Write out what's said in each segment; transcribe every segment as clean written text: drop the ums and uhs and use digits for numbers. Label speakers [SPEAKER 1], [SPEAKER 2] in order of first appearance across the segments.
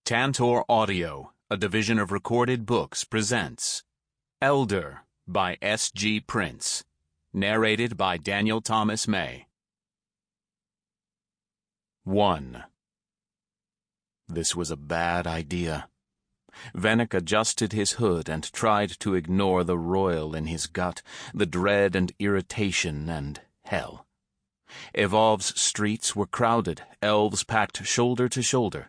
[SPEAKER 1] Tantor Audio, a division of Recorded Books, presents Elder by S.G. Prince, narrated by Daniel Thomas May. 1. This was a bad idea. Venick adjusted his hood and tried to ignore the roil in his gut, the dread and irritation and hell. Evolve's streets were crowded, elves packed shoulder to shoulder.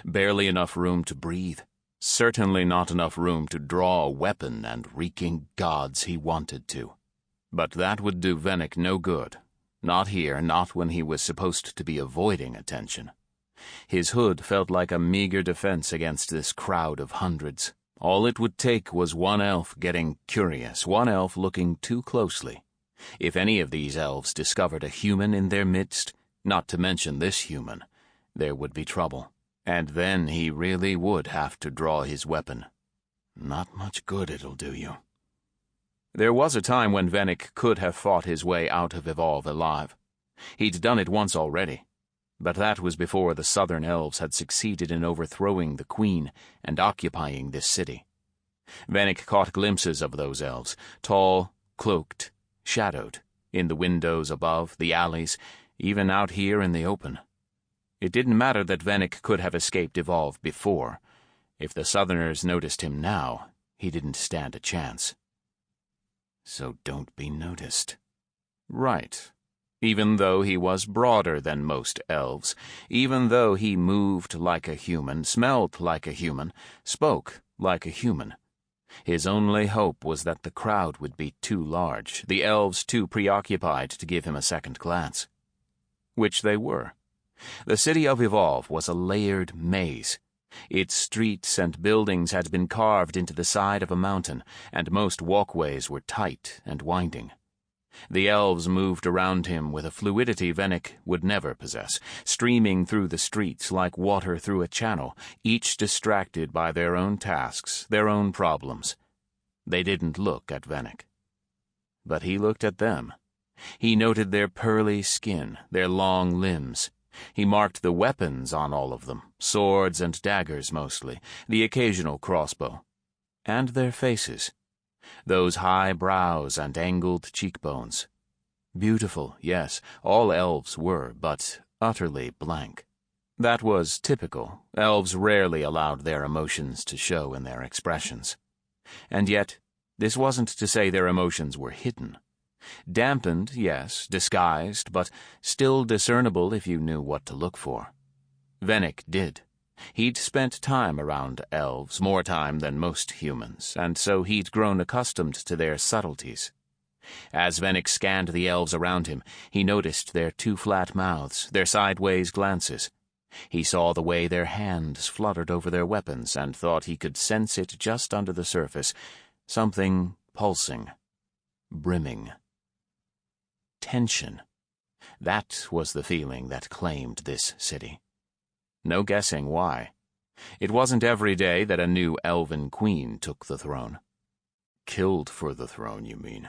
[SPEAKER 1] Barely enough room to breathe. Certainly not enough room to draw a weapon and wreaking gods he wanted to. But that would do Venick no good. Not here, not when he was supposed to be avoiding attention. His hood felt like a meager defense against this crowd of hundreds. All it would take was one elf getting curious, one elf looking too closely. If any of these elves discovered a human in their midst, not to mention this human, there would be trouble. And then he really would have to draw his weapon. Not much good it'll do you. There was a time when Venick could have fought his way out of Evolve alive. He'd done it once already, but that was before the southern elves had succeeded in overthrowing the Queen and occupying this city. Venick caught glimpses of those elves, tall, cloaked, shadowed, in the windows above, the alleys, even out here in the open. It didn't matter that Venick could have escaped Evolve before. If the Southerners noticed him now, he didn't stand a chance. So don't be noticed. Right. Even though he was broader than most elves, even though he moved like a human, smelled like a human, spoke like a human, his only hope was that the crowd would be too large, the elves too preoccupied to give him a second glance. Which they were. The city of Evolve was a layered maze. Its streets and buildings had been carved into the side of a mountain, and most walkways were tight and winding. The elves moved around him with a fluidity Venick would never possess, streaming through the streets like water through a channel, each distracted by their own tasks, their own problems. They didn't look at Venick. But he looked at them. He noted their pearly skin, their long limbs. He marked the weapons on all of them, swords and daggers mostly, the occasional crossbow. And their faces. Those high brows and angled cheekbones. Beautiful, yes, all elves were, but utterly blank. That was typical. Elves rarely allowed their emotions to show in their expressions. And yet, this wasn't to say their emotions were hidden. Dampened, yes, disguised, but still discernible if you knew what to look for. Venick did. He'd spent time around elves, more time than most humans, and so he'd grown accustomed to their subtleties. As Venick scanned the elves around him, he noticed their too flat mouths, their sideways glances. He saw the way their hands fluttered over their weapons and thought he could sense it just under the surface, something pulsing, brimming. Tension. That was the feeling that claimed this city. No guessing why. It wasn't every day that a new elven queen took the throne. Killed for the throne, you mean?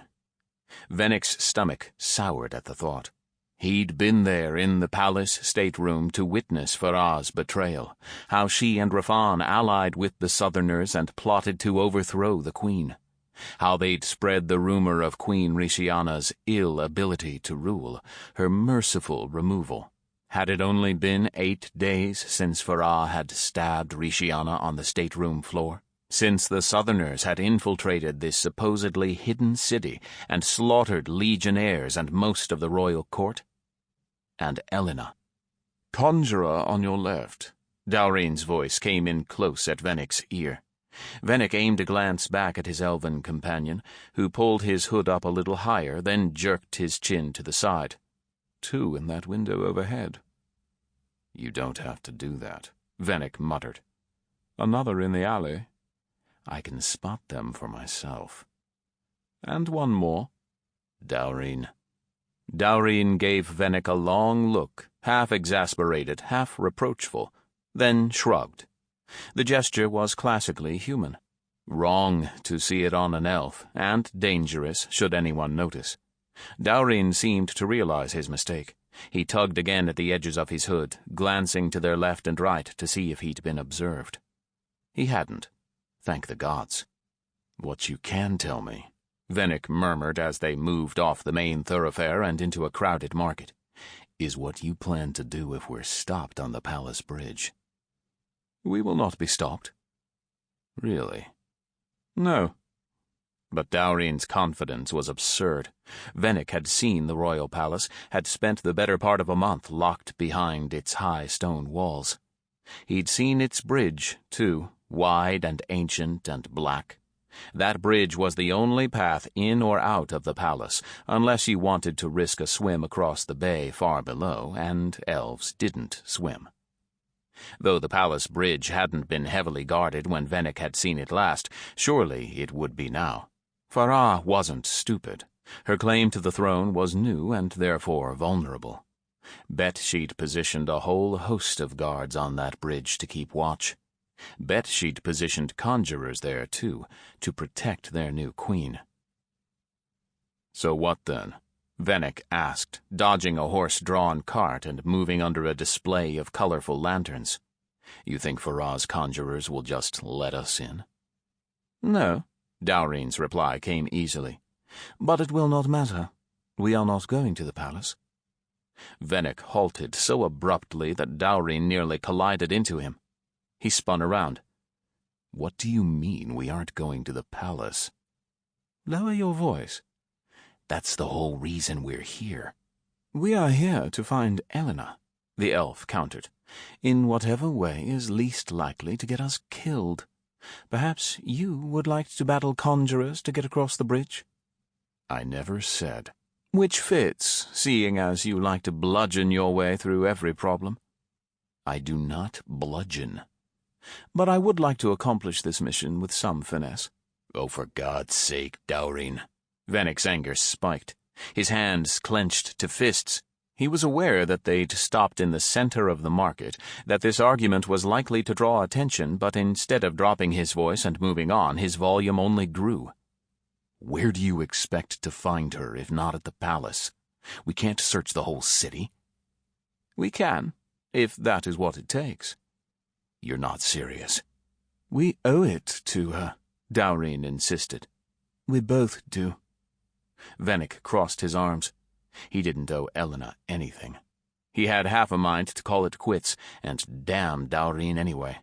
[SPEAKER 1] Venick's stomach soured at the thought. He'd been there in the palace stateroom to witness Farah's betrayal, how she and Rafan allied with the Southerners and plotted to overthrow the Queen. How they'd spread the rumor of Queen Rishiana's ill ability to rule, her merciful removal. Had it only been 8 days since Farah had stabbed Rishiana on the stateroom floor? Since the Southerners had infiltrated this supposedly hidden city and slaughtered legionnaires and most of the royal court? And Ellina. "Conjurer on your left." Daurine's voice came in close at Venick's ear. Venick aimed a glance back at his elven companion, who pulled his hood up a little higher, then jerked his chin to the side. 2 in that window overhead. "You don't have to do that," Venick muttered. "Another in the alley. I can spot them for myself. And one more." Daurine. Daurine gave Venick a long look, half exasperated, half reproachful, then shrugged. The gesture was classically human. Wrong to see it on an elf, and dangerous should anyone notice. Daurine seemed to realize his mistake. He tugged again at the edges of his hood, glancing to their left and right to see if he'd been observed. He hadn't. Thank the gods. "What you can tell me," Venick murmured as they moved off the main thoroughfare and into a crowded market, "is what you plan to do if we're stopped on the palace bridge." "We will not be stopped." "Really?" "No." But Daurin's confidence was absurd. Venick had seen the royal palace, had spent the better part of a month locked behind its high stone walls. He'd seen its bridge, too, wide and ancient and black. That bridge was the only path in or out of the palace, unless you wanted to risk a swim across the bay far below, and elves didn't swim. Though the palace bridge hadn't been heavily guarded when Venick had seen it last, surely it would be now. Farah wasn't stupid. Her claim to the throne was new and therefore vulnerable. Bet she'd positioned a whole host of guards on that bridge to keep watch. Bet she'd positioned conjurers there, too, to protect their new queen. "So what then?" Venick asked, dodging a horse-drawn cart and moving under a display of colorful lanterns. "You think Farah's conjurers will just let us in?" "No," Daurin's reply came easily. "But it will not matter. We are not going to the palace." Venick halted so abruptly that Daurin nearly collided into him. He spun around. "What do you mean we aren't going to the palace?" "Lower your voice." "That's the whole reason we're here." "We are here to find Ellina," the elf countered, "in whatever way is least likely to get us killed. Perhaps you would like to battle conjurers to get across the bridge?" "I never said." "Which fits, seeing as you like to bludgeon your way through every problem." "I do not bludgeon." "But I would like to accomplish this mission with some finesse." "Oh, for God's sake, Daurin." Venick's anger spiked. His hands clenched to fists. He was aware that they'd stopped in the center of the market, that this argument was likely to draw attention, but instead of dropping his voice and moving on, his volume only grew. "Where do you expect to find her, if not at the palace? We can't search the whole city." "We can, if that is what it takes." "You're not serious." "We owe it to her," Daurin insisted. "We both do." Venick crossed his arms. He didn't owe Ellina anything. He had half a mind to call it quits, and damn Daurin anyway.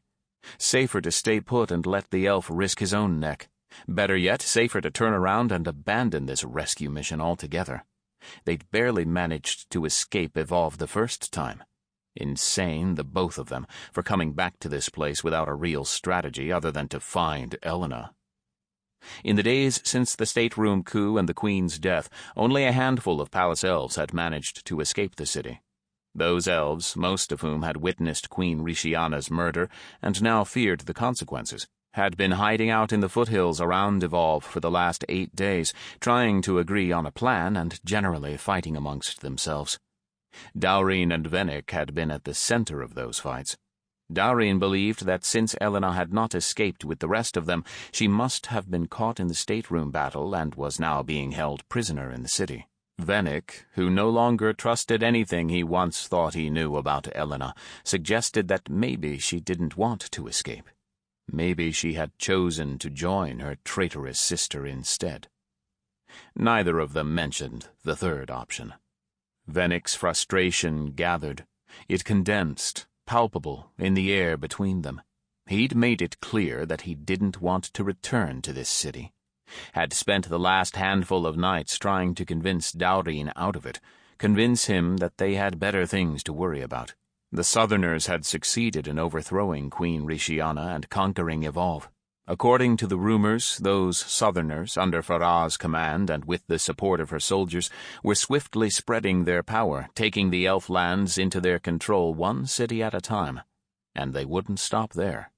[SPEAKER 1] Safer to stay put and let the elf risk his own neck. Better yet, safer to turn around and abandon this rescue mission altogether. They'd barely managed to escape Evolve the first time. Insane, the both of them, for coming back to this place without a real strategy other than to find Ellina. In the days since the stateroom coup and the Queen's death, only a handful of palace elves had managed to escape the city. Those elves, most of whom had witnessed Queen Rishiana's murder and now feared the consequences, had been hiding out in the foothills around Evolve for the last 8 days, trying to agree on a plan and generally fighting amongst themselves. Daurin and Venick had been at the center of those fights. Daurin believed that since Ellina had not escaped with the rest of them, she must have been caught in the stateroom battle and was now being held prisoner in the city. Venick, who no longer trusted anything he once thought he knew about Ellina, suggested that maybe she didn't want to escape. Maybe she had chosen to join her traitorous sister instead. Neither of them mentioned the third option. Venick's frustration gathered. It condensed, palpable, in the air between them. He'd made it clear that he didn't want to return to this city. Had spent the last handful of nights trying to convince Daurin out of it, convince him that they had better things to worry about. The Southerners had succeeded in overthrowing Queen Rishiana and conquering Evolve. According to the rumors, those Southerners, under Farah's command and with the support of her soldiers, were swiftly spreading their power, taking the elf lands into their control one city at a time. And they wouldn't stop there.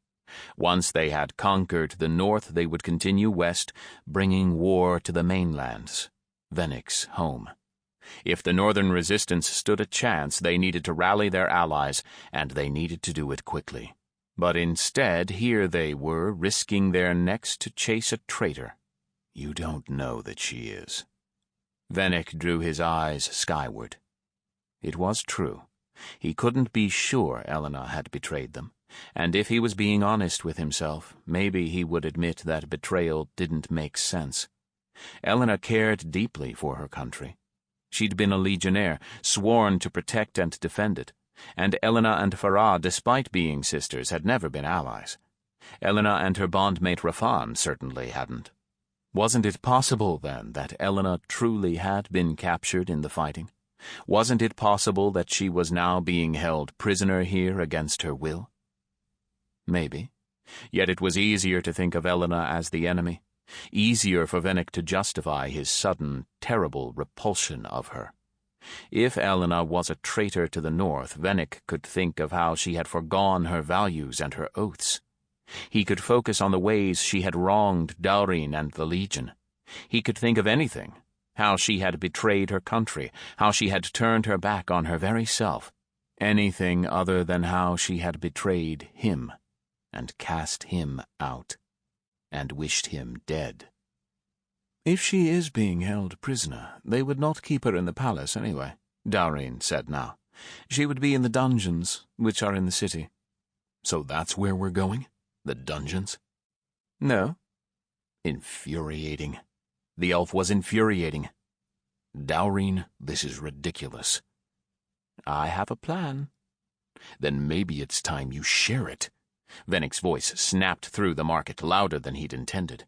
[SPEAKER 1] Once they had conquered the north, they would continue west, bringing war to the mainlands, Venick's home. If the northern resistance stood a chance, they needed to rally their allies, and they needed to do it quickly. But instead, here they were, risking their necks to chase a traitor. You don't know that she is. Venick drew his eyes skyward. It was true. He couldn't be sure Ellina had betrayed them, and if he was being honest with himself, maybe he would admit that betrayal didn't make sense. Ellina cared deeply for her country. She'd been a legionnaire, sworn to protect and defend it, and Ellina and Farah, despite being sisters, had never been allies. Ellina and her bondmate Rafan certainly hadn't. Wasn't it possible, then, that Ellina truly had been captured in the fighting? Wasn't it possible that she was now being held prisoner here against her will? Maybe. Yet it was easier to think of Ellina as the enemy, easier for Venick to justify his sudden, terrible repulsion of her. If Ellina was a traitor to the North, Venick could think of how she had forgone her values and her oaths. He could focus on the ways she had wronged Daurine and the Legion. He could think of anything, how she had betrayed her country, how she had turned her back on her very self, anything other than how she had betrayed him, and cast him out, and wished him dead. If she is being held prisoner, they would not keep her in the palace anyway, Daurine said now. She would be in the dungeons, which are in the city. So that's where we're going? The dungeons? No. Infuriating. The elf was infuriating. Daurine, this is ridiculous. I have a plan. Then maybe it's time you share it. Venick's voice snapped through the market, louder than he'd intended.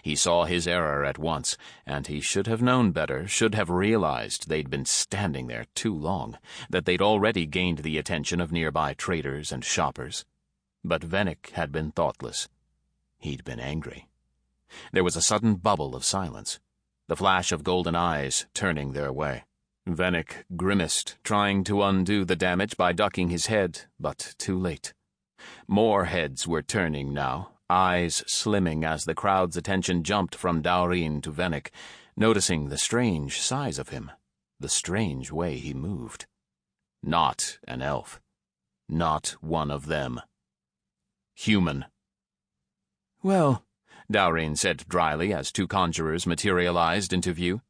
[SPEAKER 1] He saw his error at once, and he should have known better, should have realized they'd been standing there too long, that they'd already gained the attention of nearby traders and shoppers. But Venick had been thoughtless. He'd been angry. There was a sudden bubble of silence, the flash of golden eyes turning their way. Venick grimaced, trying to undo the damage by ducking his head, but too late. More heads were turning now, eyes slimming as the crowd's attention jumped from Daurine to Venick, noticing the strange size of him, the strange way he moved. Not an elf. Not one of them. Human. Well, Daurine said dryly as two conjurers materialized into view.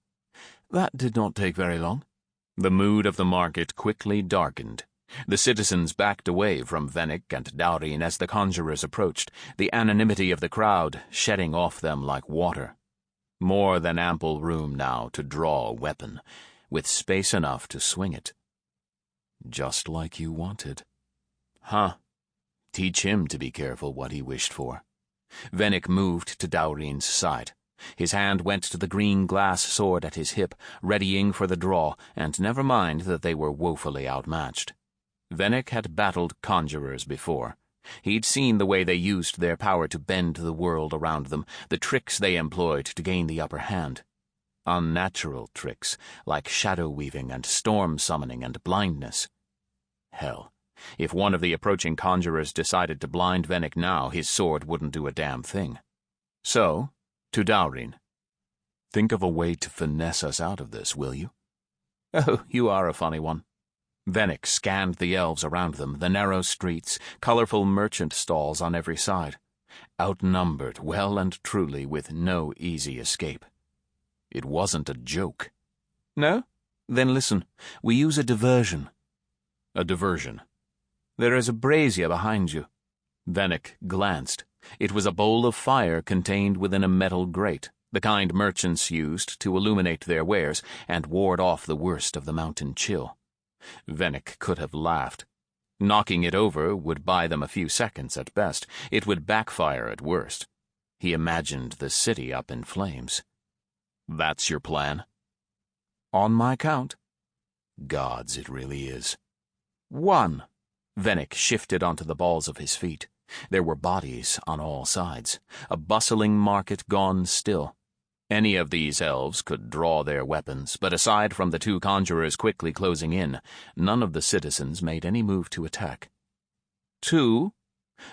[SPEAKER 1] That did not take very long. The mood of the market quickly darkened. The citizens backed away from Venick and Daurine as the conjurers approached, the anonymity of the crowd shedding off them like water. More than ample room now to draw a weapon, with space enough to swing it. Just like you wanted. Huh. Teach him to be careful what he wished for. Venick moved to Daurine's side. His hand went to the green glass sword at his hip, readying for the draw, and never mind that they were woefully outmatched. Venick had battled conjurers before. He'd seen the way they used their power to bend the world around them, the tricks they employed to gain the upper hand. Unnatural tricks, like shadow-weaving and storm-summoning and blindness. Hell, if one of the approaching conjurers decided to blind Venick now, his sword wouldn't do a damn thing. So, to Daurine, think of a way to finesse us out of this, will you? Oh, you are a funny one. Venick scanned the elves around them, the narrow streets, colorful merchant stalls on every side. Outnumbered, well and truly, with no easy escape. It wasn't a joke. No? Then listen. We use a diversion. A diversion. There is a brazier behind you. Venick glanced. It was a bowl of fire contained within a metal grate, the kind merchants used to illuminate their wares and ward off the worst of the mountain chill. Venick could have laughed. Knocking it over would buy them a few seconds at best. It would backfire at worst. He imagined the city up in flames. That's your plan? On my count. Gods, it really is. 1. Venick shifted onto the balls of his feet. There were bodies on all sides, a bustling market gone still. Any of these elves could draw their weapons, but aside from the two conjurers quickly closing in, none of the citizens made any move to attack. 2.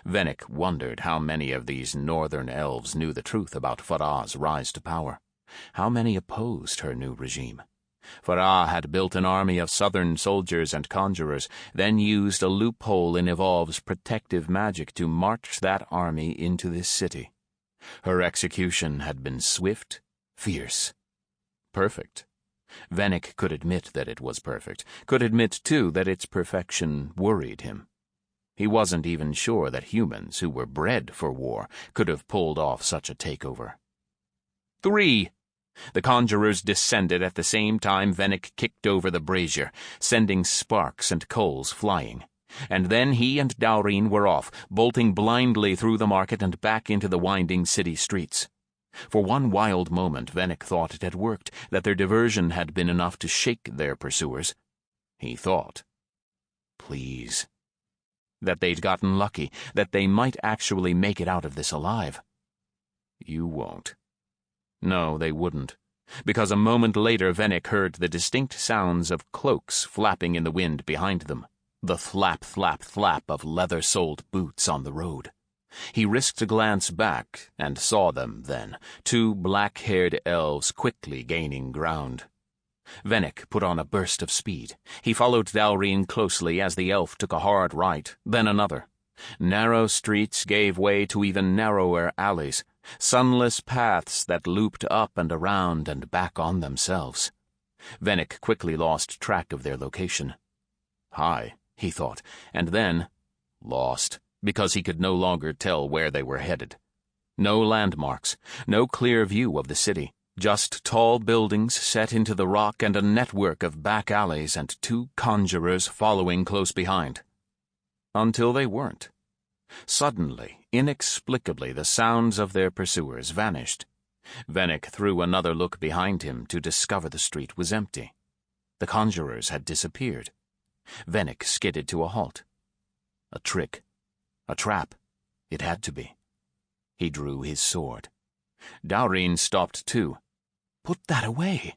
[SPEAKER 1] Venick wondered how many of these northern elves knew the truth about Farah's rise to power. How many opposed her new regime? Farah had built an army of southern soldiers and conjurers, then used a loophole in Evolve's protective magic to march that army into this city. Her execution had been swift, fierce. Perfect. Venick could admit that it was perfect, could admit, too, that its perfection worried him. He wasn't even sure that humans who were bred for war could have pulled off such a takeover. 3! The conjurers descended at the same time Venick kicked over the brazier, sending sparks and coals flying. And then he and Dowreen were off, bolting blindly through the market and back into the winding city streets. For one wild moment Venick thought it had worked, that their diversion had been enough to shake their pursuers. He thought. Please. That they'd gotten lucky, that they might actually make it out of this alive. You won't. No, they wouldn't, because a moment later Venick heard the distinct sounds of cloaks flapping in the wind behind them, the flap, flap, flap of leather-soled boots on the road. He risked a glance back and saw them then, two black-haired elves quickly gaining ground. Venick put on a burst of speed. He followed Dowreen closely as the elf took a hard right, then another. Narrow streets gave way to even narrower alleys, sunless paths that looped up and around and back on themselves. Venick quickly lost track of their location. High, he thought, and then lost, because he could no longer tell where they were headed. No landmarks, no clear view of the city, just tall buildings set into the rock and a network of back alleys and two conjurers following close behind. Until they weren't. Suddenly, inexplicably, the sounds of their pursuers vanished. Venick threw another look behind him to discover the street was empty. The conjurers had disappeared. Venick skidded to a halt. A trick. A trap. It had to be. He drew his sword. Dowreen stopped too. Put that away.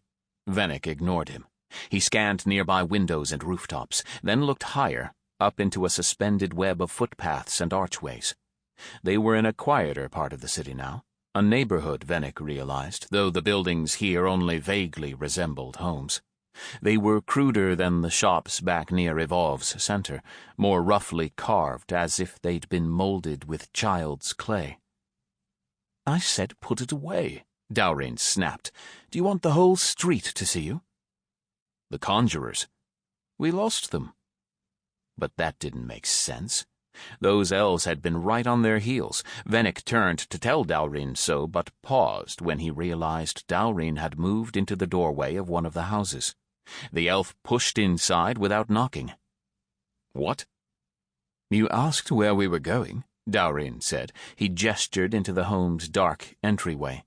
[SPEAKER 1] Venick ignored him. He scanned nearby windows and rooftops, then looked higher, up into a suspended web of footpaths and archways. They were in a quieter part of the city now, a neighborhood, Venick realized, though the buildings here only vaguely resembled homes. They were cruder than the shops back near Evolve's center, more roughly carved as if they'd been molded with child's clay. I said put it away, Dowreen snapped. Do you want the whole street to see you? The conjurers. We lost them. But that didn't make sense. Those elves had been right on their heels. Venick turned to tell Dowreen so, but paused when he realized Dowreen had moved into the doorway of one of the houses. The elf pushed inside without knocking. What? You asked where we were going, Dowreen said. He gestured into the home's dark entryway.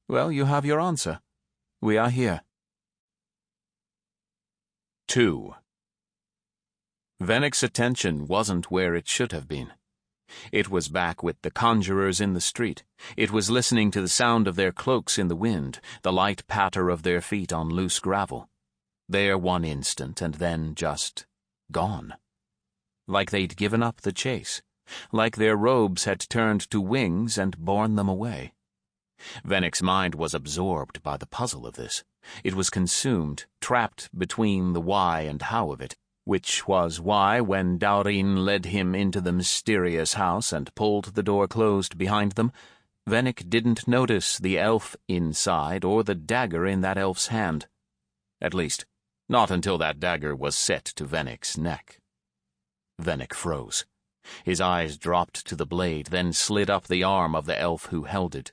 [SPEAKER 1] Well, you have your answer. We are here. 2. Venick's attention wasn't where it should have been. It was back with the conjurers in the street. It was listening to the sound of their cloaks in the wind, the light patter of their feet on loose gravel. There one instant and then just gone. Like they'd given up the chase. Like their robes had turned to wings and borne them away. Venick's mind was absorbed by the puzzle of this. It was consumed, trapped between the why and how of it, which was why, when Dowreen led him into the mysterious house and pulled the door closed behind them, Venick didn't notice the elf inside or the dagger in that elf's hand. At least, not until that dagger was set to Venick's neck. Venick froze. His eyes dropped to the blade, then slid up the arm of the elf who held it.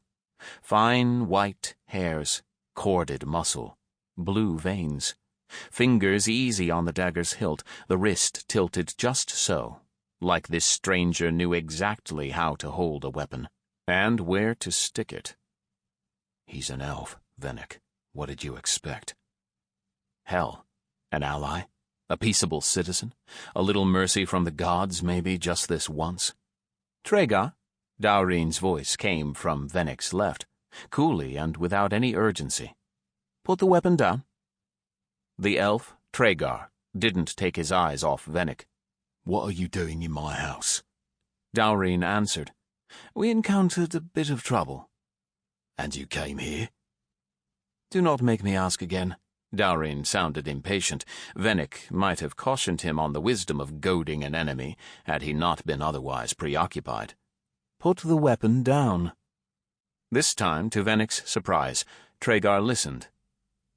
[SPEAKER 1] Fine white hairs, corded muscle, blue veins. Fingers easy on the dagger's hilt, the wrist tilted just so, like this stranger knew exactly how to hold a weapon, and where to stick it. He's an elf, Venick. What did you expect? Hell. An ally? A peaceable citizen? A little mercy from the gods, maybe, just this once? Traegar? Dowreen's voice came from Venick's left, coolly and without any urgency. Put the weapon down. The elf, Traegar, didn't take his eyes off Venick. What are you doing in my house? Dowreen answered. We encountered a bit of trouble. And you came here? Do not make me ask again. Dowreen sounded impatient. Venick might have cautioned him on the wisdom of goading an enemy, had he not been otherwise preoccupied. Put the weapon down. This time, to Venick's surprise, Traegar listened.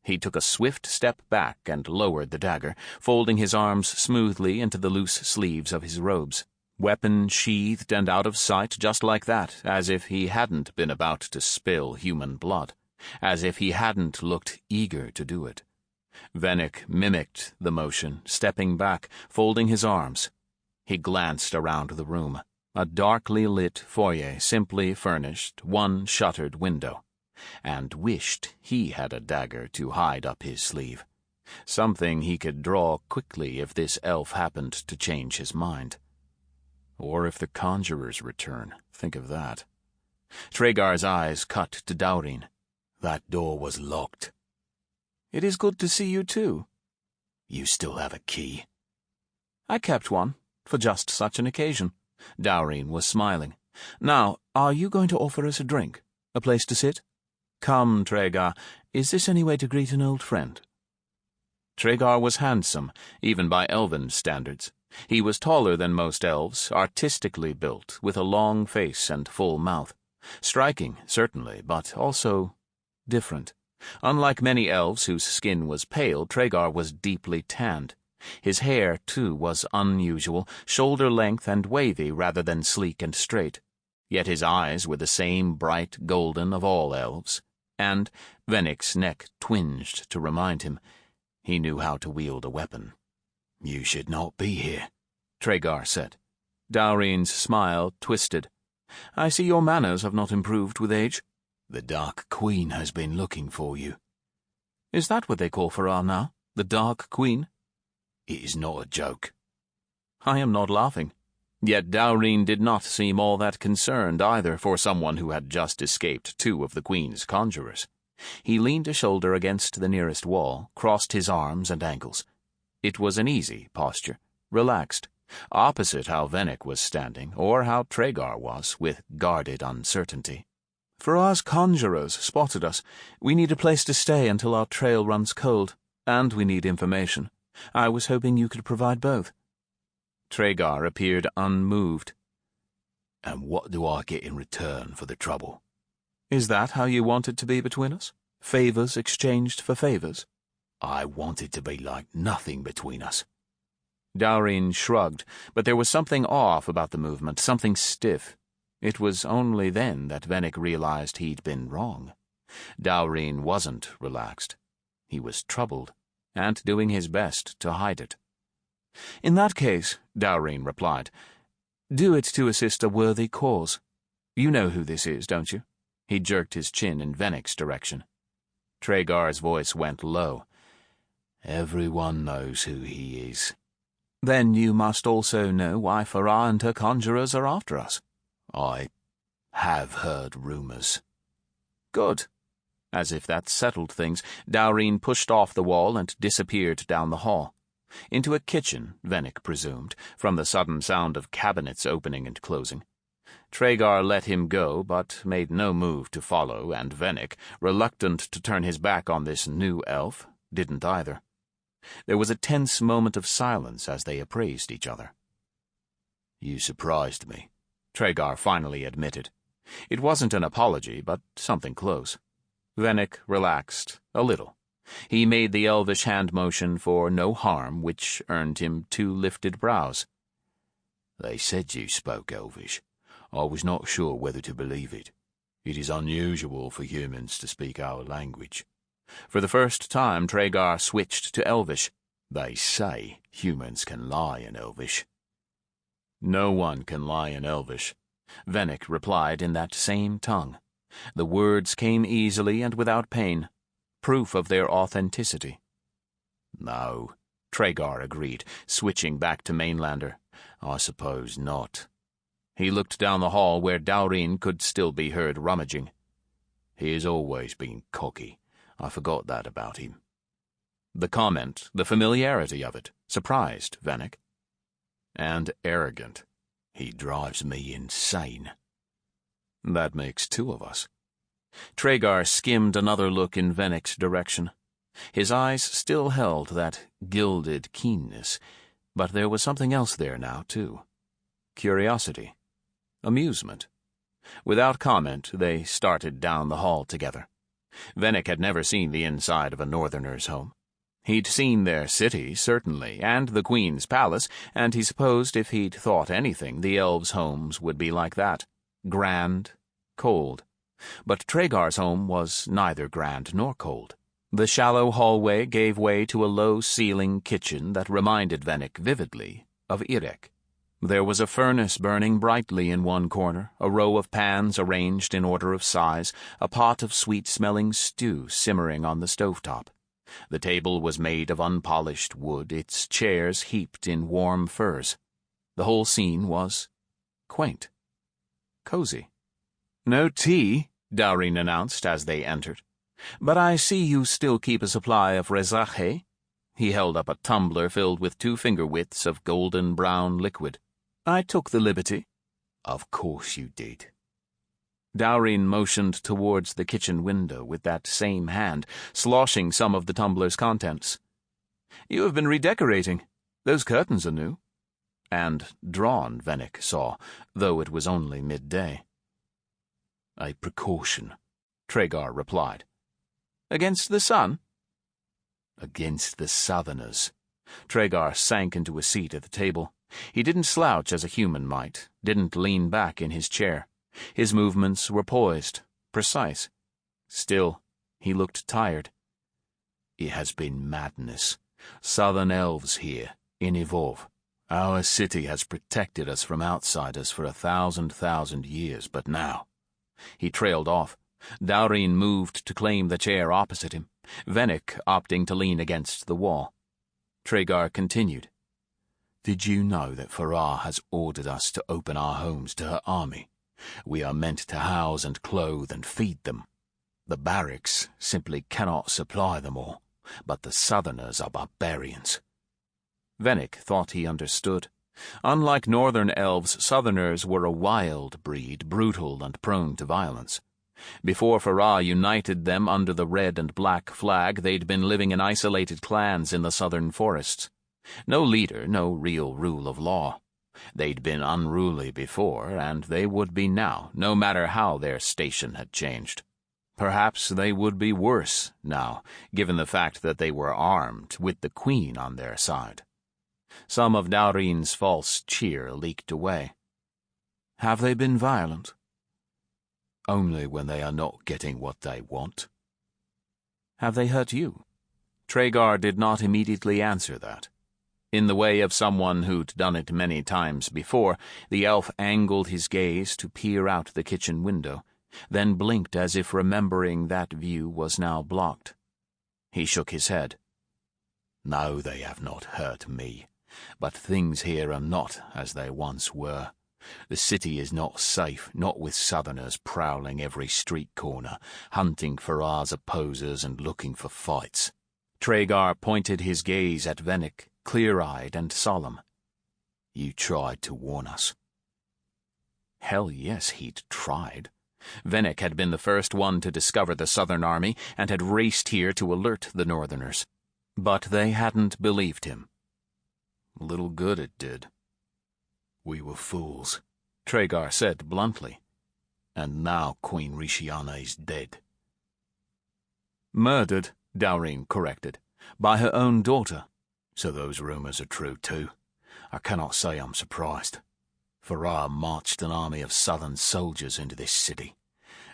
[SPEAKER 1] He took a swift step back and lowered the dagger, folding his arms smoothly into the loose sleeves of his robes. Weapon sheathed and out of sight just like that, as if he hadn't been about to spill human blood, as if he hadn't looked eager to do it. Venick mimicked the motion, stepping back, folding his arms. He glanced around the room. A darkly lit foyer, simply furnished, one shuttered window, and wished he had a dagger to hide up his sleeve. Something he could draw quickly if this elf happened to change his mind. Or if the conjurers return, think of that. Traegar's eyes cut to Dowreen. That door was locked. It is good to see you too. You still have a key? I kept one, for just such an occasion. Dowreen was smiling. Now, are you going to offer us a drink? A place to sit? Come, Traegar, is this any way to greet an old friend? Traegar was handsome, even by elven standards. He was taller than most elves, artistically built, with a long face and full mouth. Striking, certainly, but also different. Unlike many elves whose skin was pale, Traegar was deeply tanned. His hair, too, was unusual, shoulder-length and wavy rather than sleek and straight. Yet his eyes were the same bright golden of all elves, and Venick's neck twinged to remind him he knew how to wield a weapon. You should not be here, Traegar said. Dowreen's smile twisted. I see your manners have not improved with age. The Dark Queen has been looking for you. Is that what they call Farah now? The Dark Queen? It is not a joke. I am not laughing. Yet Dowreen did not seem all that concerned either for someone who had just escaped two of the Queen's conjurers. He leaned a shoulder against the nearest wall, crossed his arms and ankles. It was an easy posture, relaxed, opposite how Venick was standing, or how Traegar was, with guarded uncertainty. Farah's conjurers spotted us. We need a place to stay until our trail runs cold, and we need information. I was hoping you could provide both. Traegar appeared unmoved. And what do I get in return for the trouble? Is that how you want it to be between us? Favors exchanged for favors? I want it to be like nothing between us. Dowreen shrugged, but there was something off about the movement, something stiff. It was only then that Venick realized he'd been wrong. Dowreen wasn't relaxed. He was troubled, and doing his best to hide it. In that case, Dowreen replied, do it to assist a worthy cause. You know who this is, don't you? He jerked his chin in Venick's direction. Traegar's voice went low. Everyone knows who he is. Then you must also know why Farah and her conjurers are after us. I have heard rumors. Good. As if that settled things, Dowreen pushed off the wall and disappeared down the hall. Into a kitchen, Venick presumed, from the sudden sound of cabinets opening and closing. Traegar let him go, but made no move to follow, and Venick, reluctant to turn his back on this new elf, didn't either. There was a tense moment of silence as they appraised each other. You surprised me, Traegar finally admitted. It wasn't an apology, but something close. Venick relaxed a little. He made the elvish hand motion for no harm, which earned him 2 lifted brows. They said you spoke Elvish. I was not sure whether to believe it. It is unusual for humans to speak our language. For the first time, Traegar switched to Elvish. They say humans can lie in Elvish. No one can lie in Elvish, Venick replied in that same tongue. The words came easily and without pain, proof of their authenticity. No, Traegar agreed, switching back to Mainlander. I suppose not. He looked down the hall where Dowreen could still be heard rummaging. He has always been cocky. I forgot that about him. The comment, the familiarity of it, surprised Venick. And arrogant. He drives me insane. That makes 2 of us. Traegar skimmed another look in Venick's direction. His eyes still held that gilded keenness, but there was something else there now, too. Curiosity. Amusement. Without comment, they started down the hall together. Venick had never seen the inside of a northerner's home. He'd seen their city, certainly, and the Queen's palace, and he supposed if he'd thought anything, the elves' homes would be like that. Grand, cold. But Traegar's home was neither grand nor cold. The shallow hallway gave way to a low-ceiling kitchen that reminded Venick vividly of Irek. There was a furnace burning brightly in one corner, a row of pans arranged in order of size, a pot of sweet-smelling stew simmering on the stovetop. The table was made of unpolished wood, its chairs heaped in warm furs. The whole scene was quaint, cozy. "No tea," Dowrine announced as they entered. "But I see you still keep a supply of rezache." He held up a tumbler filled with 2 finger-widths of golden-brown liquid. "I took the liberty." "Of course you did." Dowrine motioned towards the kitchen window with that same hand, sloshing some of the tumbler's contents. "You have been redecorating. Those curtains are new." And drawn, Venick saw, though it was only midday. "A precaution," Traegar replied. "Against the sun?" "Against the southerners." Traegar sank into a seat at the table. He didn't slouch as a human might, didn't lean back in his chair. His movements were poised, precise. Still, he looked tired. "It has been madness. Southern elves here, in Evolve. Our city has protected us from outsiders for 1,000 years, but now—" He trailed off. Dowrine moved to claim the chair opposite him, Venick opting to lean against the wall. Traegar continued. "Did you know that Farah has ordered us to open our homes to her army? We are meant to house and clothe and feed them. The barracks simply cannot supply them all, but the southerners are barbarians." Venick thought he understood. Unlike northern elves, southerners were a wild breed, brutal and prone to violence. Before Farah united them under the red and black flag, they'd been living in isolated clans in the southern forests. No leader, no real rule of law. They'd been unruly before, and they would be now, no matter how their station had changed. Perhaps they would be worse now, given the fact that they were armed, with the Queen on their side. Some of Dowrine's false cheer leaked away. "Have they been violent?" "Only when they are not getting what they want." "Have they hurt you?" Traegar did not immediately answer that. In the way of someone who'd done it many times before, the elf angled his gaze to peer out the kitchen window, then blinked as if remembering that view was now blocked. He shook his head. "No, they have not hurt me, but things here are not as they once were. The city is not safe, not with southerners prowling every street corner, hunting Farah's opposers and looking for fights." Traegar pointed his gaze at Venick, clear-eyed and solemn. "You tried to warn us." Hell yes, he'd tried. Venick had been the first one to discover the southern army and had raced here to alert the northerners. But they hadn't believed him. Little good it did. "We were fools," Traegar said bluntly. "And now Queen Rishiana is dead." "Murdered," Dowrine corrected, "by her own daughter." "So those rumors are true too. I cannot say I'm surprised. Farah marched an army of southern soldiers into this city.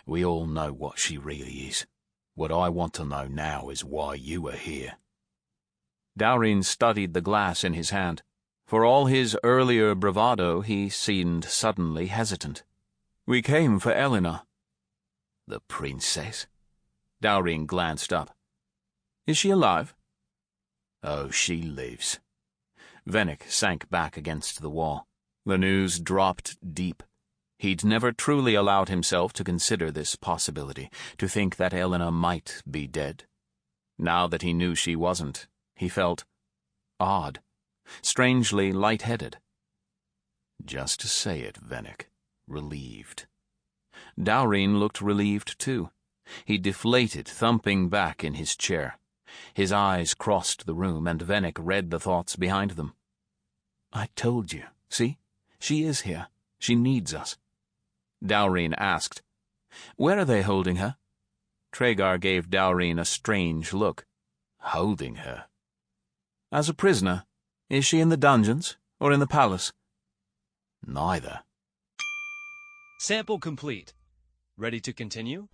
[SPEAKER 1] We all know what she really is. What I want to know now is why you are here." Dowrine studied the glass in his hand. For all his earlier bravado, he seemed suddenly hesitant. "We came for Ellina." "The princess?" Dowrine glanced up. "Is she alive?" "Oh, she lives." Venick sank back against the wall. The news dropped deep. He'd never truly allowed himself to consider this possibility, to think that Ellina might be dead. Now that he knew she wasn't, he felt odd, strangely light-headed. "Just to say it, Venick. Relieved." Dowrine looked relieved too. He deflated, thumping back in his chair. His eyes crossed the room, and Venick read the thoughts behind them. "I told you. See? She is here. She needs us." Dowrine asked, "Where are they holding her?" Tragar gave Dowreen a strange look. Holding her? As a prisoner? Is she in the dungeons, or in the palace? Neither.
[SPEAKER 2] Sample complete. Ready to continue?